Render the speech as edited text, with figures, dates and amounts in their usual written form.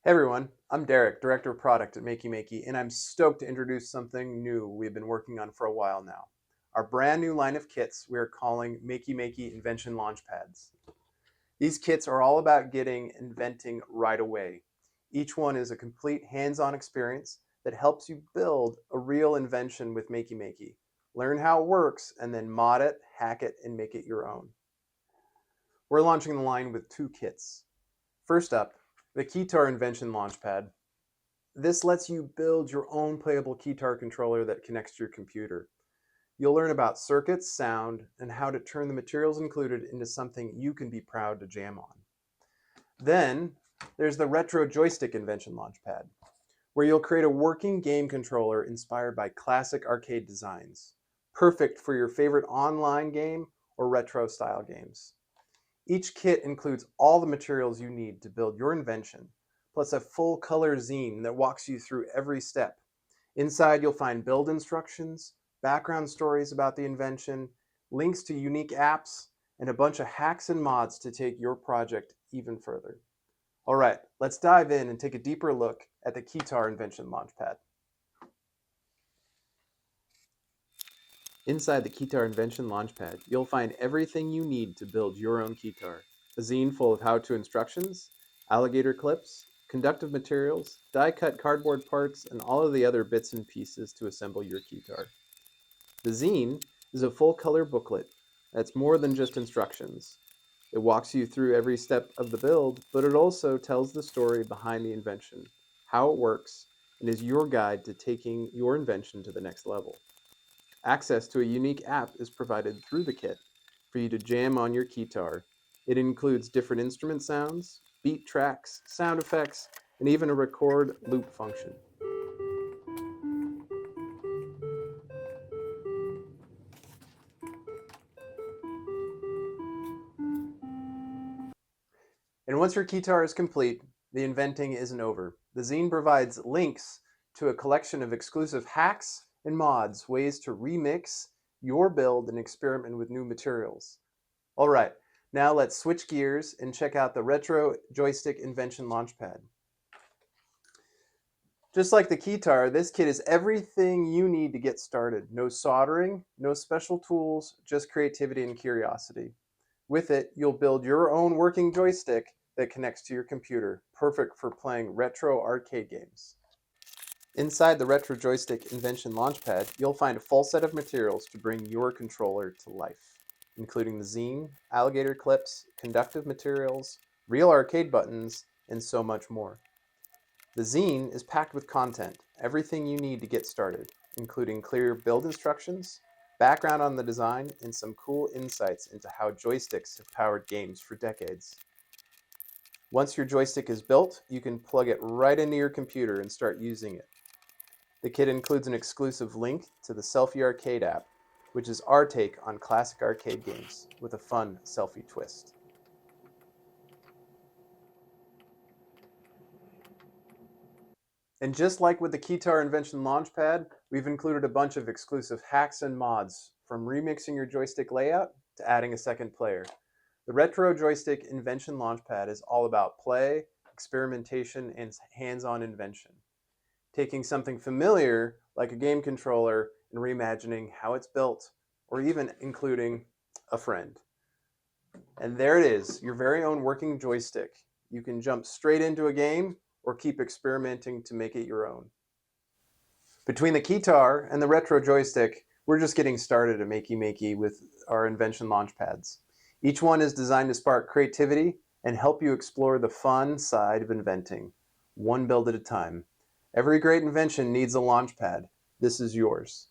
Hey everyone, I'm Derek, Director of Product at Makey Makey, and I'm stoked to introduce something new we've been working on for a while now. Our brand new line of kits we are calling Makey Makey Invention Launchpads. These kits are all about getting inventing right away. Each one is a complete hands-on experience that helps you build a real invention with Makey Makey. Learn how it works, and then mod it, hack it, and make it your own. We're launching the line with two kits. First up, the Keytar Invention Launchpad. This lets you build your own playable keytar controller that connects to your computer. You'll learn about circuits, sound, and how to turn the materials included into something you can be proud to jam on. Then, there's the Retro Joystick Invention Launchpad, where you'll create a working game controller inspired by classic arcade designs, perfect for your favorite online game or retro-style games. Each kit includes all the materials you need to build your invention, plus a full color zine that walks you through every step. Inside, you'll find build instructions, background stories about the invention, links to unique apps, and a bunch of hacks and mods to take your project even further. All right, let's dive in and take a deeper look at the Keytar Invention Launchpad. Inside the Keytar Invention Launchpad, you'll find everything you need to build your own keytar. A zine full of how-to instructions, alligator clips, conductive materials, die-cut cardboard parts, and all of the other bits and pieces to assemble your keytar. The zine is a full-color booklet that's more than just instructions. It walks you through every step of the build, but it also tells the story behind the invention, how it works, and is your guide to taking your invention to the next level. Access to a unique app is provided through the kit for you to jam on your keytar. It includes different instrument sounds, beat tracks, sound effects, and even a record loop function. And once your keytar is complete, the inventing isn't over. The zine provides links to a collection of exclusive hacks and mods, ways to remix your build and experiment with new materials. All right, now let's switch gears and check out the Retro Joystick Invention Launchpad. Just like the keytar, this kit is everything you need to get started. No soldering, no special tools, just creativity and curiosity. With it, you'll build your own working joystick that connects to your computer, perfect for playing retro arcade games. Inside the Retro Joystick Invention Launchpad, you'll find a full set of materials to bring your controller to life, including the zine, alligator clips, conductive materials, real arcade buttons, and so much more. The zine is packed with content, everything you need to get started, including clear build instructions, background on the design, and some cool insights into how joysticks have powered games for decades. Once your joystick is built, you can plug it right into your computer and start using it. The kit includes an exclusive link to the Selfie Arcade app, which is our take on classic arcade games with a fun selfie twist. And just like with the Keytar Invention Launchpad, we've included a bunch of exclusive hacks and mods, from remixing your joystick layout to adding a second player. The Retro Joystick Invention Launchpad is all about play, experimentation, and hands-on invention. Taking something familiar, like a game controller, and reimagining how it's built, or even including a friend. And there it is, your very own working joystick. You can jump straight into a game or keep experimenting to make it your own. Between the keytar and the retro joystick, we're just getting started at Makey Makey with our invention launchpads. Each one is designed to spark creativity and help you explore the fun side of inventing, one build at a time. Every great invention needs a launchpad. This is yours.